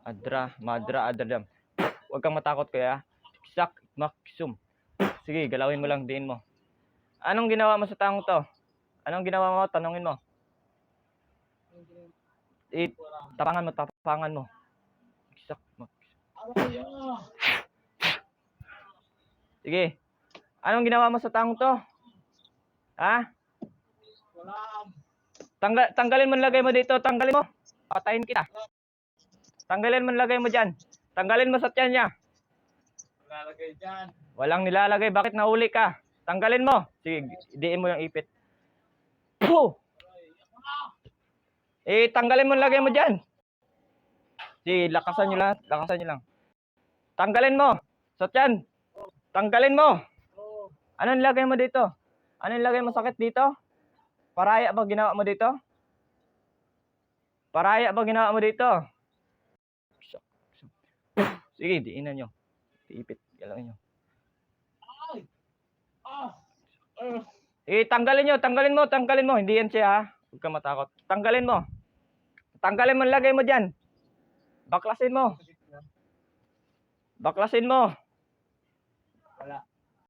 Adra, madra, adradam. Huwag kang matakot kuya. Sak, maksum. Sige, galawin mo lang, diin mo. Anong ginawa mo sa taong to? Anong ginawa mo? Tanungin mo. Tapangan mo. Sak, sige. Anong ginawa mo sa taong to? Ha? Tanggalin mo lagay mo dito. Tanggalin mo. Patayin kita. Tanggalin mo lagay mo dyan. Tanggalin mo sa tiyan niya. Nilalagay dyan. Walang nilalagay. Bakit nahuli ka? Tanggalin mo. Sige, diin mo yung ipit. Puh! Tanggalin mo lagay mo dyan. Sige, lakasan nyo lahat. Lakasan nyo lang. Tanggalin mo. Sa tiyan. Tanggalin mo. Anong lagay mo dito? Anong lagay mo sakit dito? Paraya ba ginawa mo dito? Paraya ba ginawa mo dito? Sige, diinan nyo. Iipit. Galawin nyo. Tanggalin mo. Hindi yan siya ha. Huwag ka matakot. Tanggalin mo. Tanggalin mo, lagay mo dyan. Baklasin mo. Baklasin mo. Wala.